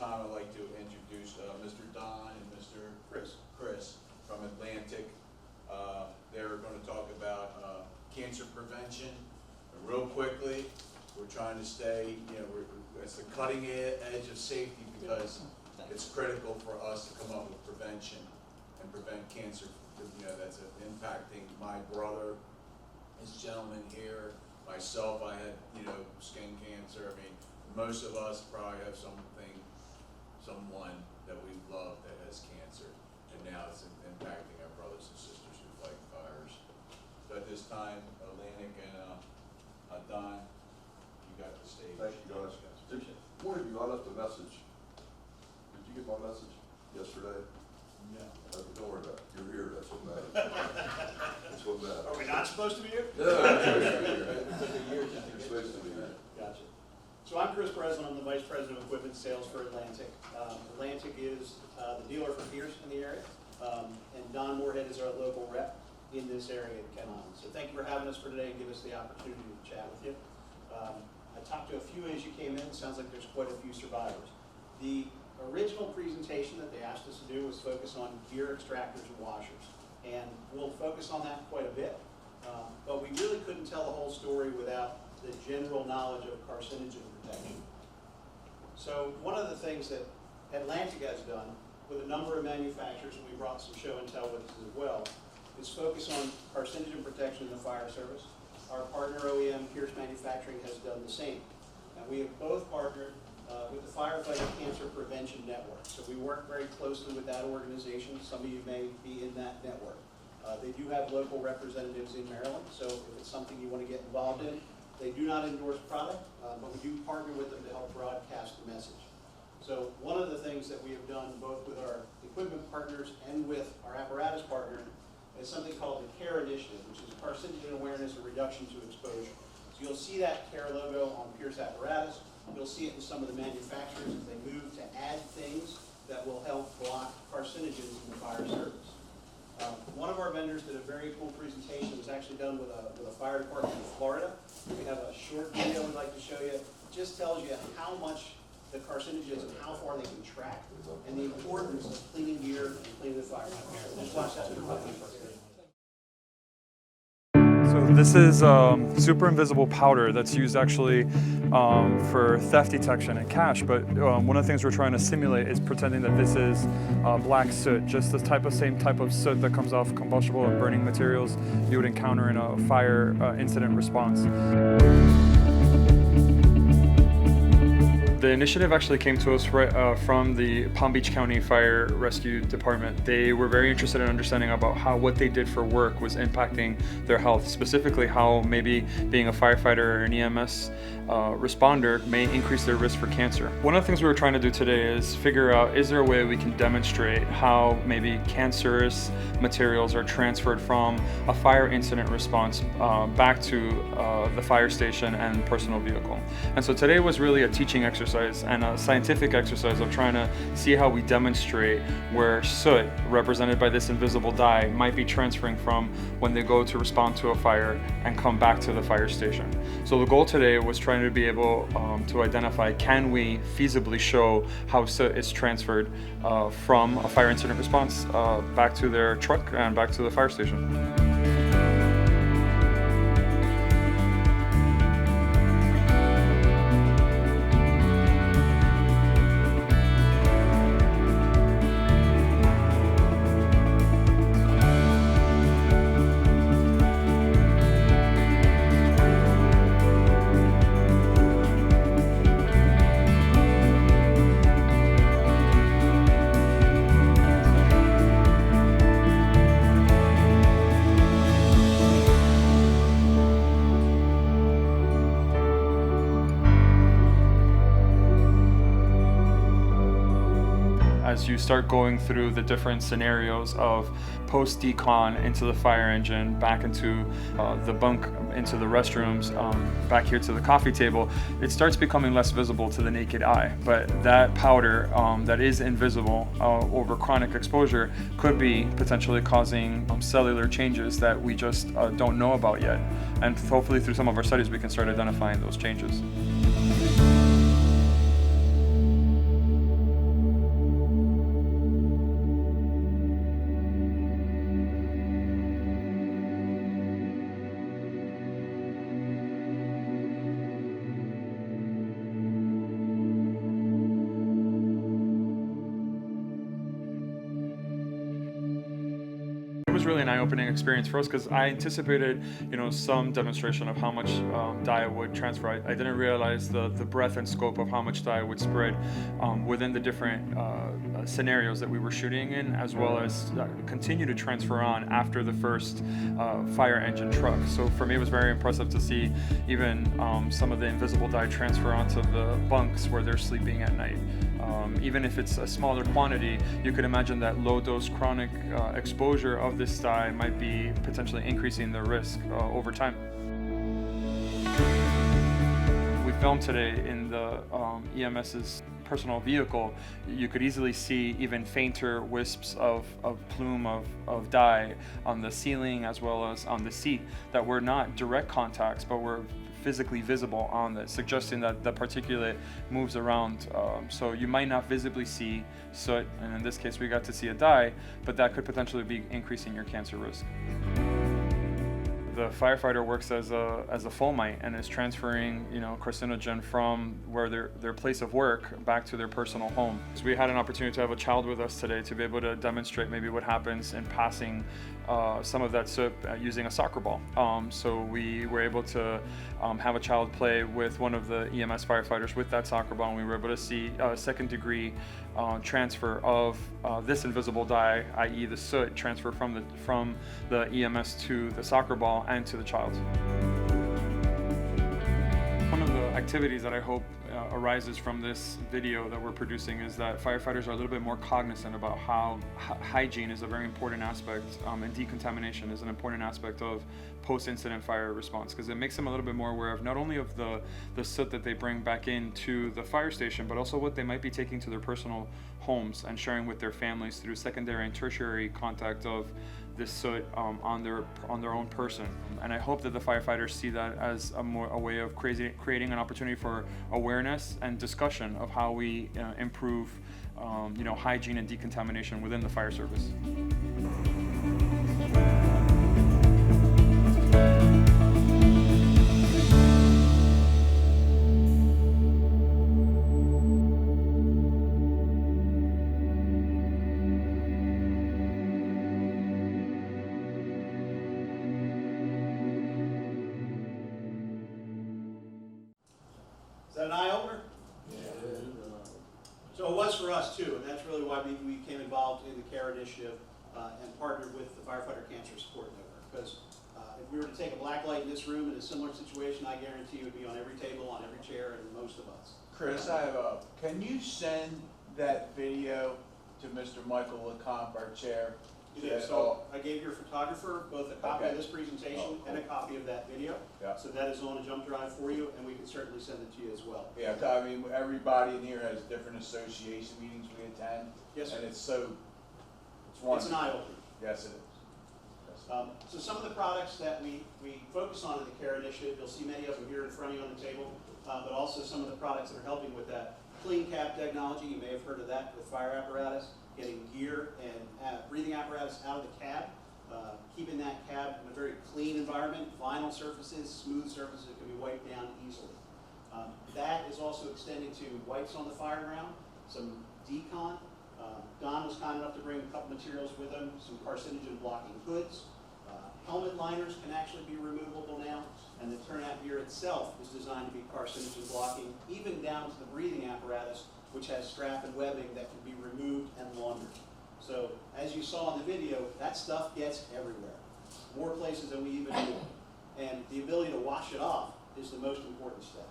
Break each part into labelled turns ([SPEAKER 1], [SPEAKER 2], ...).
[SPEAKER 1] time, I'd like to introduce Mr. Don and Mr. Chris from Atlantic. They're going to talk about cancer prevention. Real quickly, we're trying to stay, it's the cutting edge of safety because it's critical for us to come up with prevention and prevent cancer. That's impacting my brother, this gentleman here, myself. I had, skin cancer. I mean, most of us probably have someone that we love that has cancer, and now it's impacting our brothers and sisters who fight fires. So at this time, Atlantic and Don, you got the stage.
[SPEAKER 2] Thank you, guys. One of you, I left a message. Did you get my message yesterday?
[SPEAKER 1] No.
[SPEAKER 2] Don't worry about it. You're here, that's what matters. That's what matters.
[SPEAKER 3] Are we not supposed to be here?
[SPEAKER 2] No, you're supposed to be here.
[SPEAKER 3] Gotcha. So I'm Chris Breslin. I'm the Vice President of Equipment Sales for Atlantic. Atlantic is the dealer for Pierce in the area, and Don Moorhead is our local rep in this area at Kent Island. So thank you for having us for today and give us the opportunity to chat with you. I talked to a few as you came in. It sounds like there's quite a few survivors. The original presentation that they asked us to do was focus on gear extractors and washers, and we'll focus on that quite a bit, but we really couldn't tell the whole story without the general knowledge of carcinogen protection. So one of the things that Atlantic has done with a number of manufacturers, and we brought some show and tell with us as well, is focus on carcinogen protection in the fire service. Our partner OEM, Pierce Manufacturing, has done the same. And we have both partnered with the Firefighter Cancer Prevention Network. So we work very closely with that organization. Some of you may be in that network. They do have local representatives in Maryland, so if it's something you want to get involved in, they do not endorse product, but we do partner with them to help broadcast the message. So one of the things that we have done both with our equipment partners and with our apparatus partner is something called the CARE Initiative, which is Carcinogen Awareness and Reduction to Exposure. So you'll see that CARE logo on Pierce apparatus. You'll see it in some of the manufacturers as they move to add things that will help block carcinogens in the fire service. One of our vendors did a very cool presentation. It was actually done with a fire department in Florida. We have a short video we'd like to show you. It just tells you how much the carcinogens and how far they can track, and the importance of cleaning gear and cleaning the fire. Just watch that video.
[SPEAKER 4] So this is super invisible powder that's used actually for theft detection and cash, but one of the things we're trying to simulate is pretending that this is black soot, just the same type of soot that comes off combustible and burning materials you would encounter in a fire incident response. The initiative actually came to us right from the Palm Beach County Fire Rescue Department. They were very interested in understanding about how what they did for work was impacting their health, specifically how maybe being a firefighter or an EMS responder may increase their risk for cancer. One of the things we were trying to do today is figure out, is there a way we can demonstrate how maybe cancerous materials are transferred from a fire incident response back to the fire station and personal vehicle. And so today was really a teaching exercise and a scientific exercise of trying to see how we demonstrate where soot, represented by this invisible dye, might be transferring from when they go to respond to a fire and come back to the fire station. So the goal today was trying to be able to identify, can we feasibly show how soot is transferred from a fire incident response back to their truck and back to the fire station. As you start going through the different scenarios of post-decon into the fire engine, back into the bunk, into the restrooms, back here to the coffee table, it starts becoming less visible to the naked eye. But that powder that is invisible over chronic exposure could be potentially causing cellular changes that we just don't know about yet. And hopefully through some of our studies we can start identifying those changes. was really an eye-opening experience for us because I anticipated, some demonstration of how much dye would transfer. I didn't realize the breadth and scope of how much dye would spread within the different scenarios that we were shooting in, as well as continue to transfer on after the first fire engine truck. So for me, it was very impressive to see even some of the invisible dye transfer onto the bunks where they're sleeping at night. Even if it's a smaller quantity, you could imagine that low-dose chronic exposure of this dye might be potentially increasing the risk over time. We filmed today in the EMS's personal vehicle. You could easily see even fainter wisps of plume of dye on the ceiling as well as on the seat that were not direct contacts but were physically visible on this, suggesting that the particulate moves around. So you might not visibly see soot, and in this case we got to see a dye, but that could potentially be increasing your cancer risk. The firefighter works as a fomite and is transferring, carcinogen from where their place of work back to their personal home. So we had an opportunity to have a child with us today to be able to demonstrate maybe what happens in passing some of that soot using a soccer ball. So we were able to have a child play with one of the EMS firefighters with that soccer ball, and we were able to see a second-degree transfer of this invisible dye, i.e. the soot, transfer from the EMS to the soccer ball and to the child. One of the activities that I hope arises from this video that we're producing is that firefighters are a little bit more cognizant about how hygiene is a very important aspect, and decontamination is an important aspect of post-incident fire response, because it makes them a little bit more aware of not only of the soot that they bring back into the fire station, but also what they might be taking to their personal homes and sharing with their families through secondary and tertiary contact of this soot on their own person. And I hope that the firefighters see that as a way of creating an opportunity for awareness and discussion of how we improve hygiene and decontamination within the fire service.
[SPEAKER 3] Is that an eye-opener? Yeah. So it was for us too, and that's really why we became involved in the CARE initiative and partnered with the Firefighter Cancer Support Network. Because if we were to take a black light in this room in a similar situation, I guarantee it would be on every table, on every chair, and most of us.
[SPEAKER 1] Chris, can you send that video to Mr. Michael LeComp, our chair?
[SPEAKER 3] Yeah, so I gave your photographer both a copy of this presentation and a
[SPEAKER 1] cool.
[SPEAKER 3] copy of that video.
[SPEAKER 1] Yeah.
[SPEAKER 3] So that is on a jump drive for you, and we can certainly send it to you as well.
[SPEAKER 1] Yeah, I mean, everybody in here has different association meetings we attend.
[SPEAKER 3] Yes, sir.
[SPEAKER 1] And it's wonderful.
[SPEAKER 3] It's an eye-opener.
[SPEAKER 1] Yes, it is. Yes.
[SPEAKER 3] So some of the products that we focus on in the CARE initiative, you'll see many of them here in front of you on the table, but also some of the products that are helping with that. Clean cap technology, you may have heard of that with fire apparatus, getting gear and breathing apparatus out of the cab, keeping that cab in a very clean environment, vinyl surfaces, smooth surfaces that can be wiped down easily. That is also extending to wipes on the fire ground, some decon. Don was kind enough to bring a couple materials with him, some carcinogen blocking hoods. Helmet liners can actually be removable now, and the turnout gear itself is designed to be carcinogen blocking, even down to the breathing apparatus, which has strap and webbing that can be removed and laundered. So as you saw in the video, that stuff gets everywhere, more places than we even knew. And the ability to wash it off is the most important step.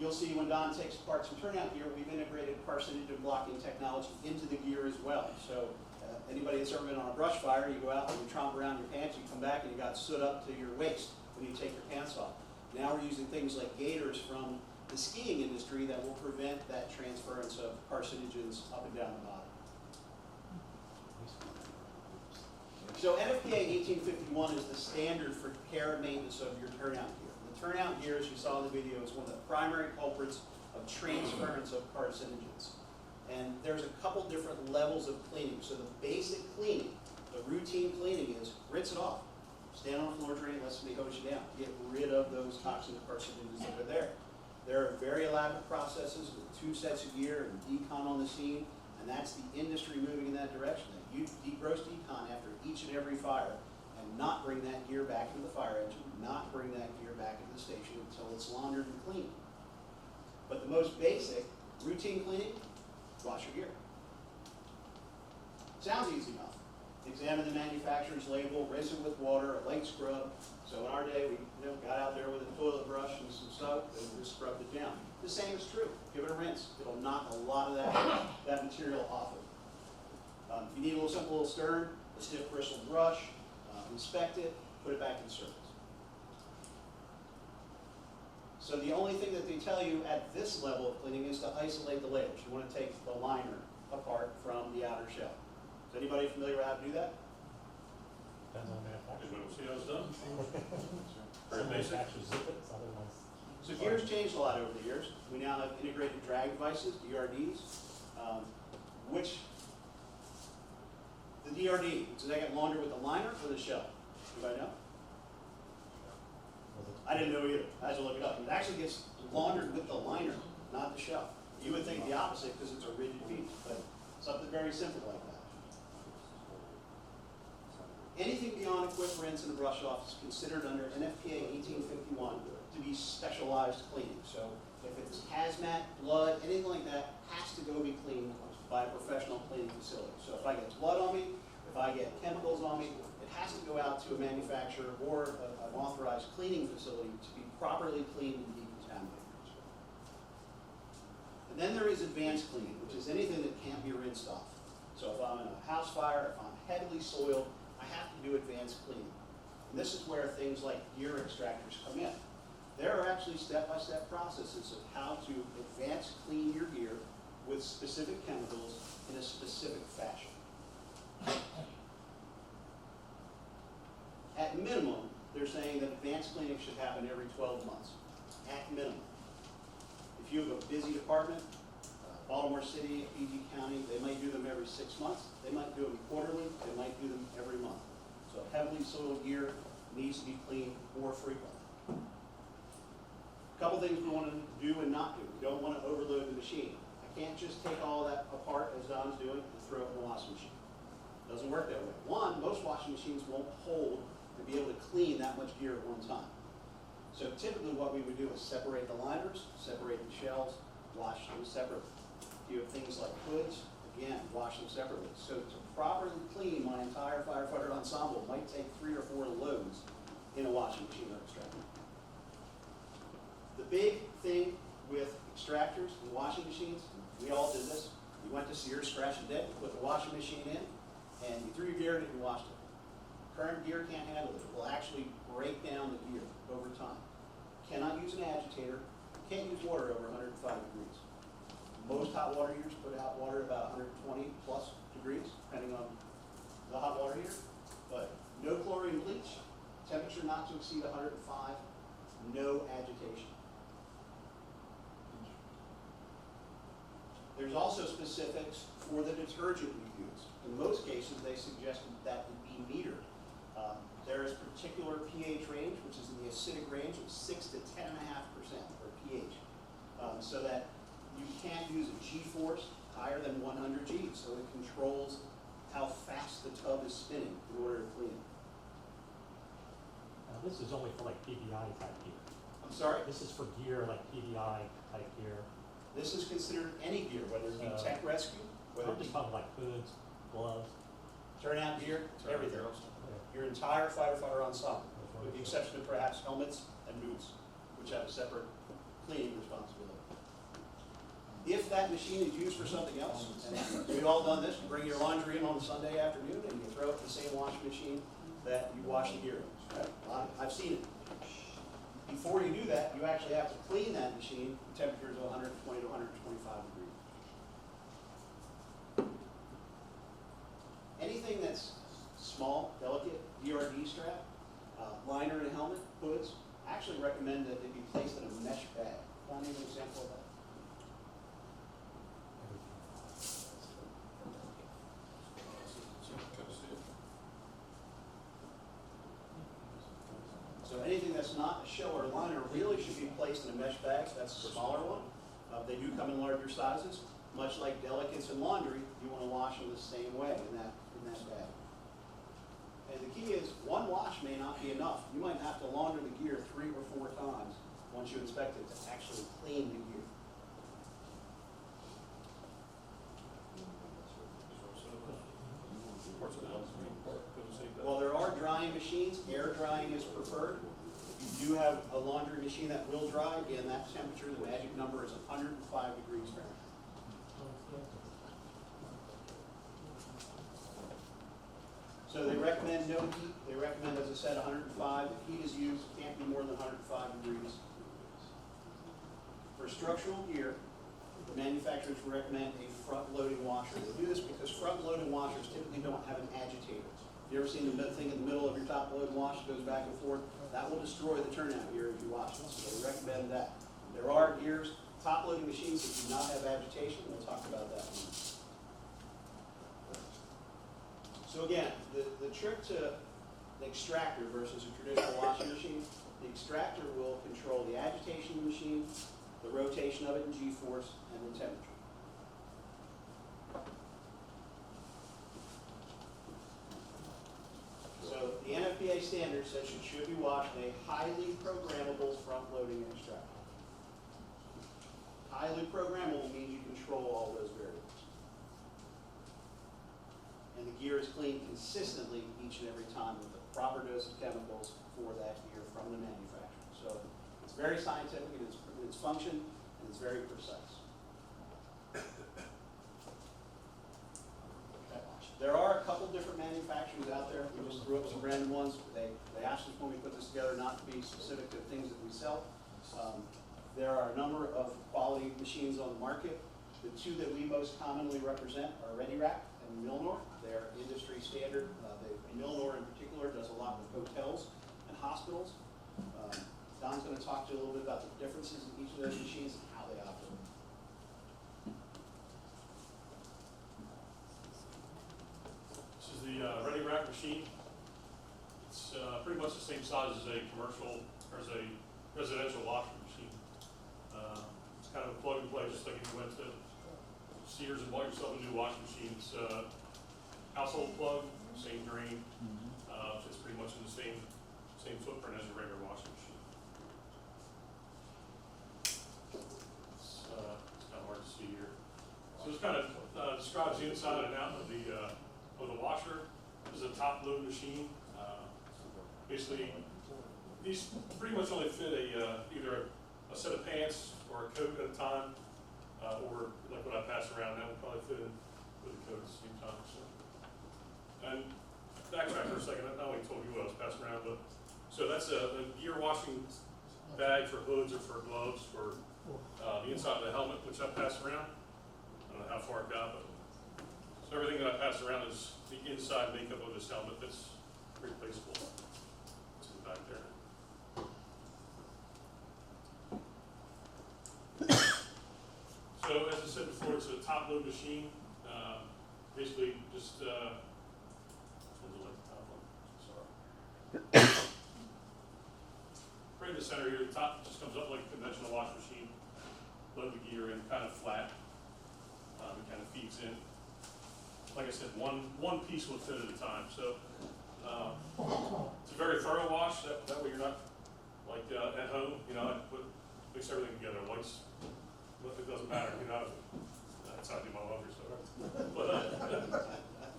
[SPEAKER 3] You'll see when Don takes apart some turnout gear, we've integrated carcinogen blocking technology into the gear as well. So anybody that's ever been on a brush fire, you go out and you tromp around your pants, you come back and you got soot up to your waist when you take your pants off. Now we're using things like gaiters from the skiing industry that will prevent that transference of carcinogens up and down the body. So NFPA 1851 is the standard for care and maintenance of your turnout gear. The turnout gear, as you saw in the video, is one of the primary culprits of transference of carcinogens. And there's a couple different levels of cleaning. So the basic cleaning, the routine cleaning is rinse it off. Stand on a floor drain, let somebody hose you down. Get rid of those toxic carcinogens that are there. There are very elaborate processes with 2 sets of gear and decon on the scene, And that's the industry moving in that direction. That you gross decon after each and every fire and not bring that gear back into the fire engine, not bring that gear back into the station until it's laundered and cleaned. But the most basic, routine cleaning, wash your gear. Sounds easy enough. Examine the manufacturer's label, rinse it with water, a light scrub. So in our day, we got out there with a toilet brush and some soap and just scrubbed it down. The same is true. Give it a rinse. It'll knock a lot of that material off of it. If you need a little simple little stern, a stiff bristled brush, inspect it, put it back in service. So the only thing that they tell you at this level of cleaning is to isolate the layers. You want to take the liner apart from the outer shell. Is anybody familiar with how to do that?
[SPEAKER 5] Depends on the manufacturer.
[SPEAKER 6] See how it's done?
[SPEAKER 5] Some manufacturers zip it, some other ones.
[SPEAKER 3] So gear's changed a lot over the years. We now have integrated drag devices, DRDs, the DRD, does that get laundered with the liner or the shell? Anybody know? I didn't know either. I had to look it up. It actually gets laundered with the liner, not the shell. You would think the opposite because it's a rigid piece, but something very simple like that. Anything beyond a quick rinse and a brush off is considered under NFPA 1851 to be specialized cleaning. So if it's hazmat, blood, anything like that, has to go be cleaned by a professional cleaning facility. So if I get blood on me, if I get chemicals on me, it has to go out to a manufacturer or an authorized cleaning facility to be properly cleaned and decontaminated. And then there is advanced cleaning, which is anything that can't be rinsed off. So if I'm in a house fire, if I'm heavily soiled, I have to do advanced cleaning. And this is where things like gear extractors come in. There are actually step-by-step processes of how to advance clean your gear with specific chemicals in a specific fashion. At minimum, they're saying that advanced cleaning should happen every 12 months, at minimum. If you have a busy department, Baltimore City, PG County, they might do them every 6 months. They might do them quarterly. They might do them every month. So heavily soiled gear needs to be cleaned more frequently. A couple things we want to do and not do. We don't want to overload the machine. I can't just take all that apart, as Don's doing, and throw it in the washing machine. It doesn't work that way. One, most washing machines won't hold to be able to clean that much gear at one time. So typically what we would do is separate the liners, separate the shells, wash them separately. If you have things like hoods, again, wash them separately. So to properly clean my entire firefighter ensemble might take 3 or 4 loads in a washing machine or extractor. The big thing with extractors and washing machines, we all did this. You went to Sears, scratched a dent, put the washing machine in, and you threw your gear in it and washed it. Current gear can't handle it. It will actually break down the gear over time. Cannot use an agitator. Can't use water over 105 degrees. Most hot water heaters put out water about 120 plus degrees, depending on the hot water heater. But no chlorine bleach, temperature not to exceed 105, no agitation. There's also specifics for the detergent we use. In most cases, they suggested that it be metered. There is particular pH range, which is in the acidic range of 6 to 10.5% for pH, so that you can't use a G-force higher than 100 G, so it controls how fast the tub is spinning in order to clean it.
[SPEAKER 5] This is only for like PVI type gear.
[SPEAKER 3] I'm sorry?
[SPEAKER 5] This is for gear like PVI type gear.
[SPEAKER 3] This is considered any gear, whether it be tech rescue, whether
[SPEAKER 5] I'm
[SPEAKER 3] it be
[SPEAKER 5] just talking like hoods, gloves.
[SPEAKER 3] turnout gear, everything. Your entire firefighter ensemble, with the exception of perhaps helmets and boots, which have a separate cleaning responsibility. If that machine is used for something else, and we've all done this, you bring your laundry in on a Sunday afternoon and you throw it in the same washing machine that you wash the gear in, right? I've seen it. Before you do that, you actually have to clean that machine at temperatures of 120 to 125 degrees. Anything that's small, delicate, DRD strap, liner and helmet, hoods, I actually recommend that they be placed in a mesh bag. Can I give an example of that? So anything that's not a shell or liner really should be placed in a mesh bag. That's a smaller one. They do come in larger sizes. much like delicates and laundry, you want to wash them the same way in that bag. And the key is, one wash may not be enough. You might have to launder the gear 3 or 4 times once you inspect it to actually clean the gear. Well, there are drying machines. Air drying is preferred. If you do have a laundry machine that will dry, again, that temperature, the magic number is 105 degrees Fahrenheit. So they recommend no heat. They recommend, as I said, 105. If heat is used, it can't be more than 105 degrees. For structural gear, the manufacturers recommend a front-loading washer. They do this because front-loading washers typically don't have an agitator. You ever seen the thing in the middle of your top-loading wash that goes back and forth? That will destroy the turnout gear if you wash it. So they recommend that. There are gears, top-loading machines that do not have agitation. We'll talk about that in a minute. So again, the trick to the extractor versus a traditional washing machine, the extractor will control the agitation of the machine, the rotation of it in G-force, and the temperature. So the Nfpa standard says it should be washed in a highly programmable front-loading extractor. Highly programmable means you control all those variables. And the gear is cleaned consistently each and every time with the proper dose of chemicals for that gear from the manufacturer. So it's very scientific in its function, and it's very precise. There are a couple different manufacturers out there. We just threw up some random ones. They asked us when we put this together not to be specific to things that we sell. There are a number of quality machines on the market. The two that we most commonly represent are ReadyRack and Milnor. They're industry standard. Milnor in particular does a lot with hotels and hospitals. Don's going to talk to you a little bit about the differences in each of those machines and how they operate.
[SPEAKER 6] This is the ReadyRack machine. It's pretty much the same size as a commercial or as a residential washing machine. It's kind of a plug and play, just like if you went to Sears and bought yourself a new washing machine. It's household plug, same drain. It's pretty much in the same footprint as a regular washing machine. It's kind of hard to see here. So this kind of describes the inside and out of the washer. This is a top load machine. Basically, these pretty much only fit either a set of pants or a coat at a time, or like what I pass around, that would probably fit in with a coat at the same time. And backtrack for a second, I not only told you what I was passing around, but so that's a gear washing bag for hoods or for gloves for the inside of the helmet, which I pass around. I don't know how far it got, but so everything that I pass around is the inside makeup of this helmet that's replaceable. It's in the back there. So as I said before, it's a top load machine. Basically just, which one's the top one? Sorry. Right in the center here, the top just comes up like a conventional wash machine. Load the gear in kind of flat. It kind of feeds in. Like I said, one piece will fit at a time. So it's a very thorough wash. That way you're not like at home, you know, I mix everything together. Whites, it doesn't matter, you know. That's how I do my laundry, so. But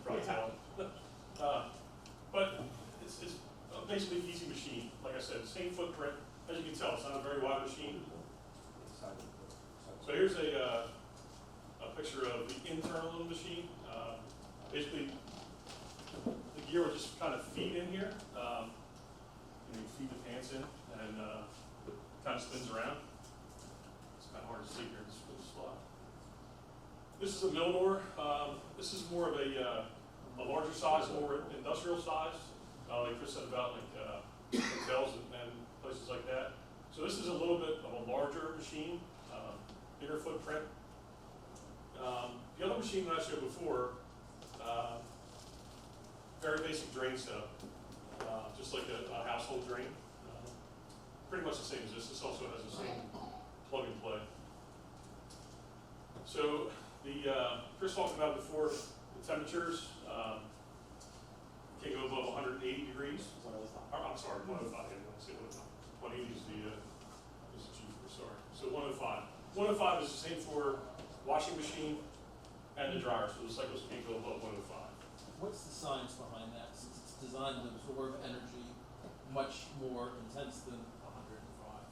[SPEAKER 6] probably tell. But it's basically an easy machine. Like I said, same footprint. As you can tell, it's not a very wide machine. So here's a picture of the internal of the machine. Basically, the gear will just kind of feed in here. You feed the pants in, and it kind of spins around. It's kind of hard to see here in this slot. This is a Milnor. This is more of a larger size, more industrial size. Like Chris said about like hotels and places like that. So this is a little bit of a larger machine, bigger footprint. The other machine that I showed before, very basic drain setup, just like a household drain. Pretty much the same as this. This also has the same plug and play. So Chris talked about before, the temperatures, can't go above 180 degrees. I'm sorry, 105, I didn't say 105. 180 is the cheaper, sorry. So 105. 105 is the same for washing machine and the dryer, so the cycles can't go above 105.
[SPEAKER 7] What's the science behind that, since it's designed to absorb energy much more intense than 105?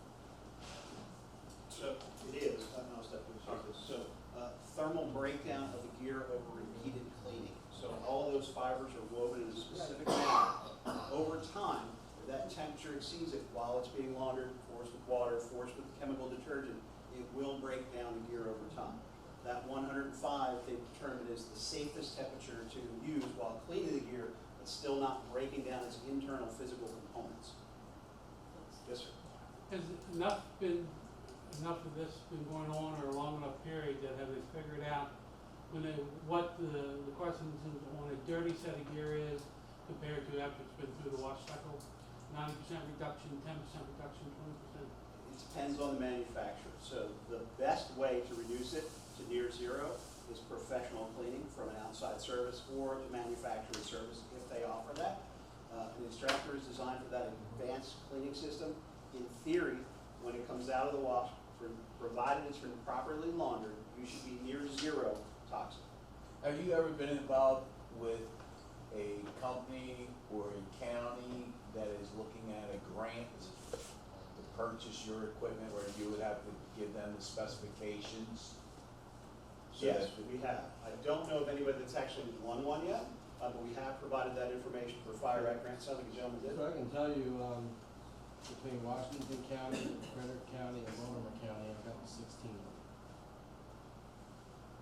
[SPEAKER 3] So it is, I'll step through this. So thermal breakdown of the gear over repeated cleaning. So all of those fibers are woven in a specific manner. Over time, if that temperature exceeds it while it's being laundered, forced with water, forced with chemical detergent, it will break down the gear over time. That 105 they determined is the safest temperature to use while cleaning the gear, but still not breaking down its internal physical components. Yes, sir.
[SPEAKER 8] Has enough of this been going on, or a long enough period that have they figured out what the questions on a dirty set of gear is compared to after it's been through the wash cycle? 90% reduction, 10% reduction, 20%?
[SPEAKER 3] It depends on the manufacturer. So the best way to reduce it to near zero is professional cleaning from an outside service or the manufacturing service if they offer that. An extractor is designed for that advanced cleaning system. In theory, when it comes out of the wash, provided it's been properly laundered, you should be near zero toxic.
[SPEAKER 1] Have you ever been involved with a company or a county that is looking at a grant to purchase your equipment, where you would have to give them the specifications? So
[SPEAKER 3] Yes,
[SPEAKER 1] that-
[SPEAKER 3] we have. I don't know of anybody that's actually won one yet, but we have provided that information for Fire Act grant. Sounds like a gentleman did.
[SPEAKER 9] So I can tell you, between Washington County, Frederick County, and Baltimore County, I've gotten 16.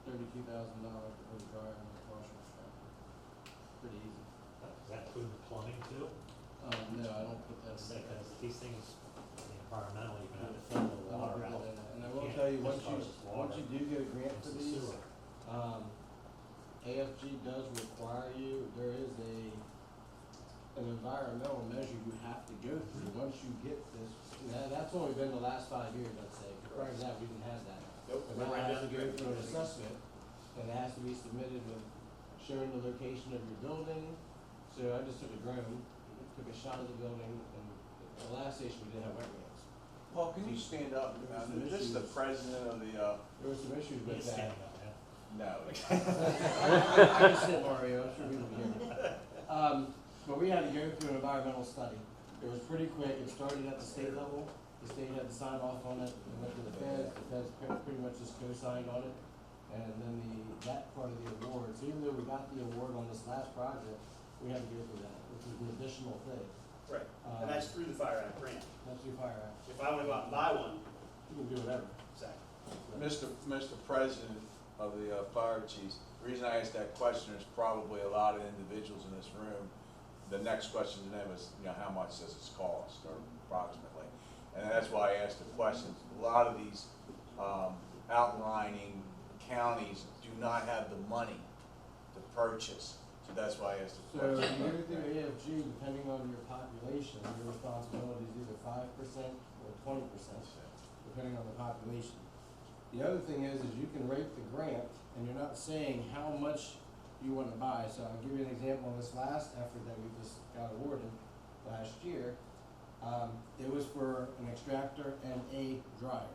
[SPEAKER 9] $32,000 to put a dryer in the washer extractor. Pretty easy.
[SPEAKER 5] Does that include the plumbing too?
[SPEAKER 9] No, I don't put that in there.
[SPEAKER 5] Because these things, environmentally, you're gonna have to fill the
[SPEAKER 9] I don't
[SPEAKER 5] water
[SPEAKER 9] put
[SPEAKER 5] out.
[SPEAKER 9] that in there. And I will
[SPEAKER 5] Can't
[SPEAKER 9] tell you,
[SPEAKER 5] discharge this water
[SPEAKER 9] once you do get a grant for
[SPEAKER 5] into the
[SPEAKER 9] these,
[SPEAKER 5] sewer.
[SPEAKER 9] AFG does require you, there is an environmental measure you have to go through once you get this. That's only been the last 5 years, I'd say. Prior to that, we didn't have that.
[SPEAKER 3] Nope.
[SPEAKER 9] But now it has to go through an assessment, and it has to be submitted with showing the location of your building. So I just took a drone, took a shot of the building, and the last station we didn't have wet roads.
[SPEAKER 1] Paul, can you stand up? This is the president of the,
[SPEAKER 9] There were some issues with
[SPEAKER 5] He's
[SPEAKER 9] that.
[SPEAKER 5] standing up, yeah.
[SPEAKER 1] no.
[SPEAKER 9] I can sit, Mario, I'm sure people can hear me. But we had to go through an environmental study. It was pretty quick, it started at the state level, the state had to sign off on it, it went to the feds pretty much just co-signed on it. And then that part of the award, so even though we got the award on this last project, we had to go through that, which was an additional thing.
[SPEAKER 3] Right. And that's through the Fire Act grant.
[SPEAKER 9] That's your fire act,
[SPEAKER 3] If I want to go out and buy one,
[SPEAKER 9] you can do whatever.
[SPEAKER 3] exactly.
[SPEAKER 1] Mr. President of the fire chiefs, the reason I asked that question is probably a lot of individuals in this room. The next question to them is, how much does this cost, or approximately? And that's why I asked the question. A lot of these outlining counties do not have the money to purchase, so that's why I asked the
[SPEAKER 9] So
[SPEAKER 1] question.
[SPEAKER 9] you go through AFG, depending on your population, your responsibility is either 5% or 20%, depending on the population. The other thing is you can rate the grant, and you're not saying how much you want to buy. So I'll give you an example on this last effort that we just got awarded last year. It was for an extractor and a dryer.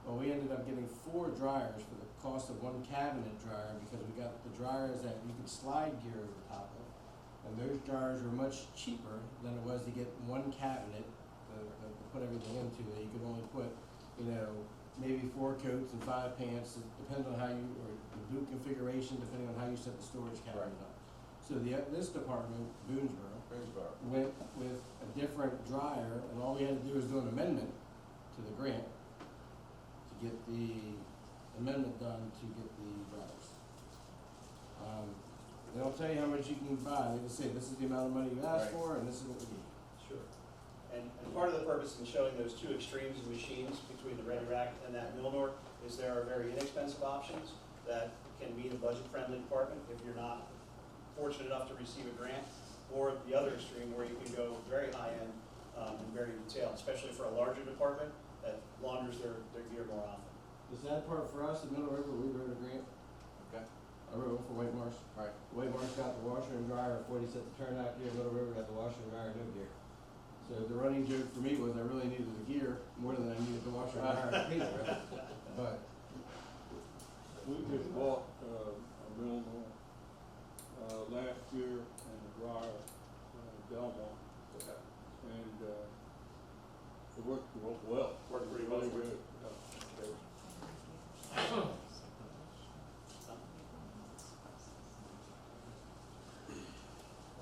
[SPEAKER 9] Well, we ended up getting 4 dryers for the cost of 1 cabinet dryer, because we got the dryers that you could slide gear over top of. And those dryers were much cheaper than it was to get 1 cabinet to put everything into. You could only put, maybe 4 coats and 5 pants. It depends on how you, or the boot configuration, depending on how you set the storage cabinet up. So this department, Boonesboro, went with a different dryer, and all we had to do was do an amendment to the grant to get the amendment done to get the dryers. They don't tell you how much you can buy. They just say, this is the amount of money you asked
[SPEAKER 1] Right.
[SPEAKER 9] for, and this is what we need.
[SPEAKER 3] Sure. And part of the purpose in showing those 2 extremes of machines between the Ready Rack and that Milnor is there are very inexpensive options that can meet a budget-friendly department if you're not fortunate enough to receive a grant, or the other extreme where you can go very high-end and very detailed, especially for a larger department that launders their gear more often.
[SPEAKER 9] The sad part for us in Middle River, we wrote a grant I rode for White Marsh.
[SPEAKER 2] Right.
[SPEAKER 9] White Marsh got the washer and dryer, 40 cents a turnout gear, Little River got the washer and dryer, no gear. So the running joke for me was I really needed the gear more than I needed the washer and dryer to pay the rest. But
[SPEAKER 10] We just bought, a mill last year and a dryer, Delmont,
[SPEAKER 2] Okay.
[SPEAKER 10] and, it worked well.
[SPEAKER 3] Worked pretty well
[SPEAKER 10] Really
[SPEAKER 3] for you.
[SPEAKER 10] good.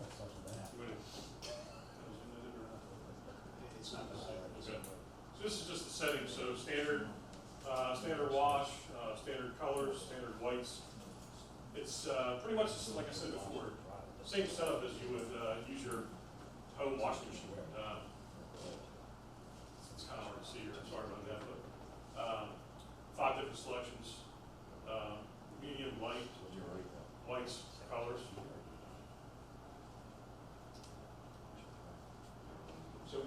[SPEAKER 5] That's such a bad.
[SPEAKER 3] It's not the same.
[SPEAKER 6] Okay. So this is just the setting, so standard, standard wash, standard colors, standard whites. It's, pretty much, just like I said before, same setup as you would, use your home washing machine. It's kind of hard to see here, sorry about that, but, 5 different selections, medium, light, whites, colors.
[SPEAKER 3] So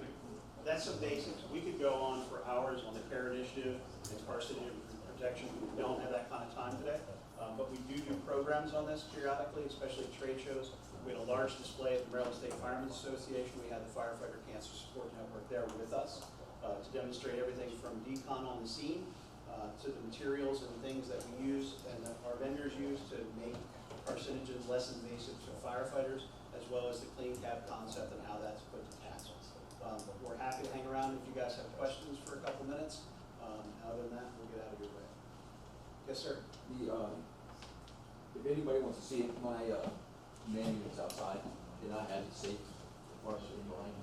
[SPEAKER 3] that's some basics. We could go on for hours on the care initiative and carcinogen protection. We don't have that kind of time today. But we do programs on this periodically, especially at trade shows. We had a large display at the Maryland State Firemen's Association. We had the Firefighter Cancer Support Network there with us to demonstrate everything from decon on the scene to the materials and things that we use and that our vendors use to make carcinogens less invasive to firefighters, as well as the clean cab concept and how that's put to tassel. We're happy to hang around if you guys have questions for a couple minutes. Other than that, we'll get out of your way. Yes, sir.
[SPEAKER 11] If anybody wants to see it, my menu is outside, and I have it safe for in mind.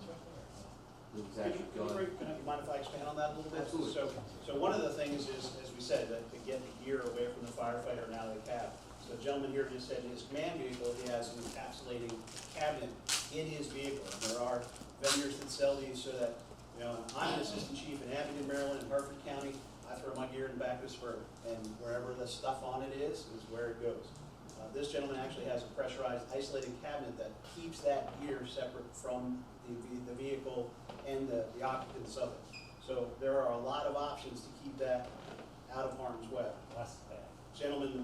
[SPEAKER 3] Can you mind if I expand on that a little bit?
[SPEAKER 11] Absolutely.
[SPEAKER 3] So one of the things is, as we said, that to get the gear away from the firefighter and out of the cab. So the gentleman here just said in his command vehicle, he has an encapsulating cabinet in his vehicle. And there are vendors that sell these so that, you know, I'm an assistant chief in Abington, Maryland, in Harford County. I throw my gear in the back of his Spur, and wherever the stuff on it is where it goes. This gentleman actually has a pressurized isolated cabinet that keeps that gear separate from the vehicle and the occupants of it. So there are a lot of options to keep that out of harm's way.
[SPEAKER 5] That's bad.
[SPEAKER 3] Gentleman in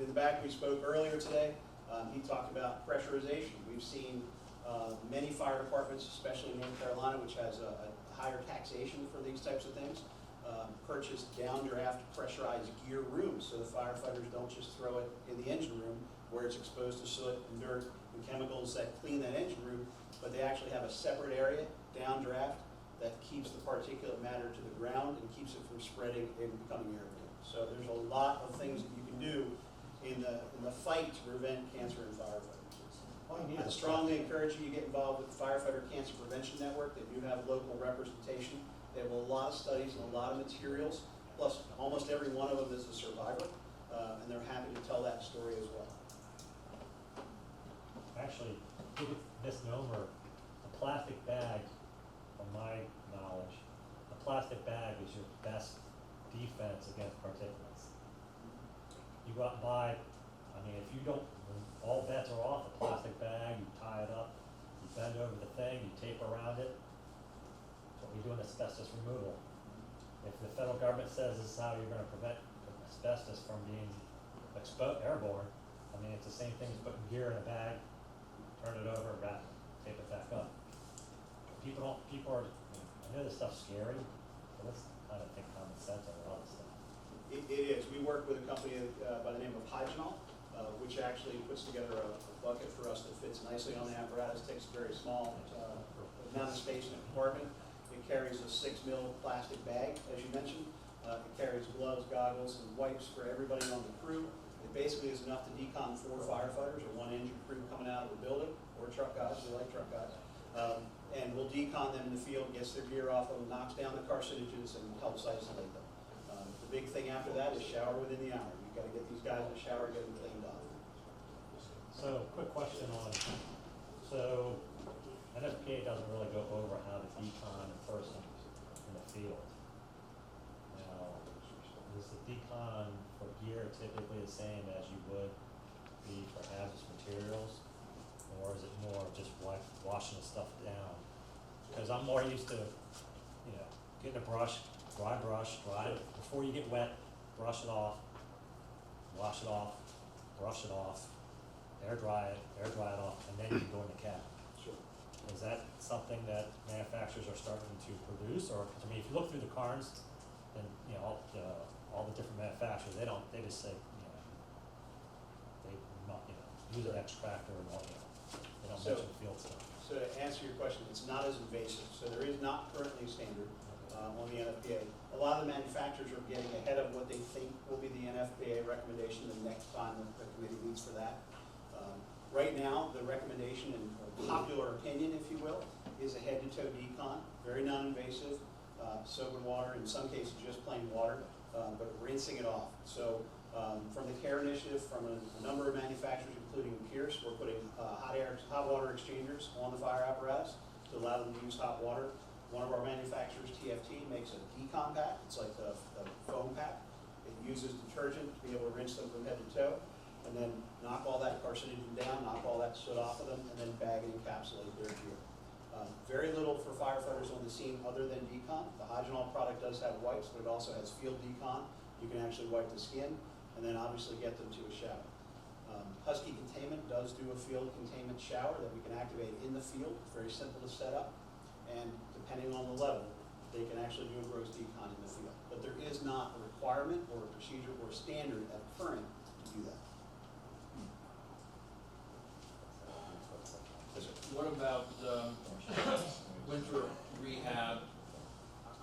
[SPEAKER 3] the back we spoke earlier today, he talked about pressurization. We've seen many fire departments, especially in North Carolina, which has a higher taxation for these types of things, purchase downdraft pressurized gear rooms so the firefighters don't just throw it in the engine room where it's exposed to soot and dirt and chemicals that clean that engine room, but they actually have a separate area, downdraft, that keeps the particulate matter to the ground and keeps it from spreading and becoming airborne. So there's a lot of things that you can do in the fight to prevent cancer in firefighters. I strongly encourage you to get involved with the Firefighter Cancer Prevention Network. They do have local representation. They have a lot of studies and a lot of materials, plus almost every one of them is a survivor, and they're happy to tell that story as well.
[SPEAKER 5] Actually, misnomer, a plastic bag, from my knowledge, a plastic bag is your best defense against particulates. You go out and buy, I mean, if you don't, when all bets are off, a plastic bag, you tie it up, you bend over the thing, you tape around it. That's what we do in asbestos removal. If the federal government says this is how you're gonna prevent asbestos from being airborne, I mean, it's the same thing as putting gear in a bag, turn it over, wrap it, tape it back up. People are, I know this stuff's scary, but let's kind of think common sense over all this stuff.
[SPEAKER 3] It is. We work with a company by the name of Hygenol, which actually puts together a bucket for us that fits nicely on the apparatus, takes a very small amount of space in the compartment. It carries a 6 mil plastic bag, as you mentioned. It carries gloves, goggles, and wipes for everybody on the crew. It basically is enough to decon 4 firefighters or 1 engine crew coming out of the building, or truck guys, we like truck guys. And we'll decon them in the field, gets their gear off them, knocks down the carcinogens, and helps isolate them. The big thing after that is shower within the hour. You've got to get these guys in the shower, get them cleaned off.
[SPEAKER 5] So, quick question on, so MSFA doesn't really go over how to decon a person in the field. Now, is the decon for gear typically the same as you would be for hazardous materials? Or is it more just washing the stuff down? Because I'm more used to, you know, getting a brush, dry, before you get wet, brush it off, wash it off, brush it off, air dry it off, and then you can go in the cab.
[SPEAKER 3] Sure.
[SPEAKER 5] Is that something that manufacturers are starting to produce, or, 'cause I mean, if you look through the cards, then, you know, all the different manufacturers, they just say, you know, they not, you know, use an extractor and all, you know, they don't
[SPEAKER 3] So-
[SPEAKER 5] mention field stuff.
[SPEAKER 3] So to answer your question, it's not as invasive, so there is not currently a standard on the NFPA. A lot of the manufacturers are getting ahead of what they think will be the NFPA recommendation the next time the committee meets for that. Right now, the recommendation and popular opinion, if you will, is a head-to-toe decon, very non-invasive, soap and water, in some cases just plain water, but rinsing it off. So from the CARE initiative, from a number of manufacturers, including Pierce, we're putting hot water exchangers on the fire apparatus to allow them to use hot water. One of our manufacturers, TFT, makes a decon pack. It's like a foam pack. It uses detergent to be able to rinse them from head to toe, and then knock all that carcinogen down, knock all that soot off of them, and then bag and encapsulate their gear. Very little for firefighters on the scene other than decon. The Hydronol product does have wipes, but it also has field decon. You can actually wipe the skin, and then obviously get them to a shower. Husky Containment does do a field containment shower that we can activate in the field. It's very simple to set up, and depending on the level, they can actually do a gross decon in the field. But there is not a requirement or a procedure or standard at current to do that.
[SPEAKER 7] What about, winter rehab?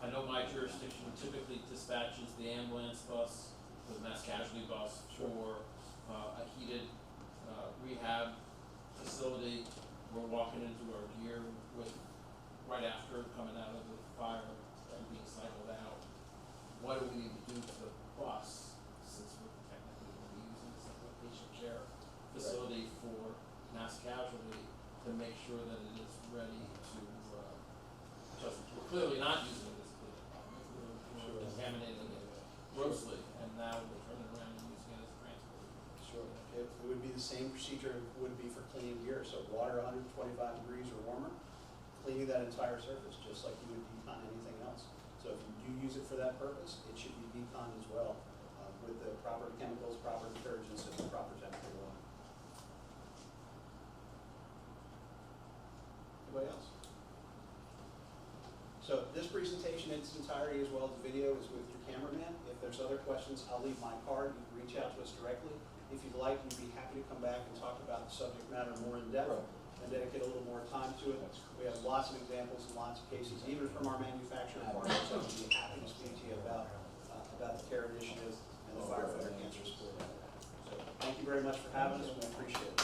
[SPEAKER 7] I know my jurisdiction typically dispatches the ambulance bus, the mass casualty bus for, a heated, rehab facility. We're walking into our gear with, right after coming out of the fire and being cycled out. What do we need to do to the bus, since we're technically gonna be using this as a patient care facility for mass casualty, to make sure that it is ready to, just, we're clearly not using it as a cleaning department, we're contaminating it grossly, and now we're turning around and using it as a transport.
[SPEAKER 3] Sure. It would be the same procedure it would be for cleaning gear. So water 125 degrees or warmer, cleaning that entire surface, just like you would decon anything else. So if you do use it for that purpose, it should be decon as well, with the proper chemicals, proper detergents, and the proper temperature level. Anybody else? So this presentation in its entirety, as well as the video, is with your cameraman. If there's other questions, I'll leave my card. You can reach out to us directly. If you'd like, we'd be happy to come back and talk about the subject matter more in depth and dedicate a little more time to it. We have lots of examples and lots of cases, even from our manufacturing partners. So we'd be happy to speak to you about the CARE initiative and the firefighter cancer support. So thank you very much for having us. We appreciate it.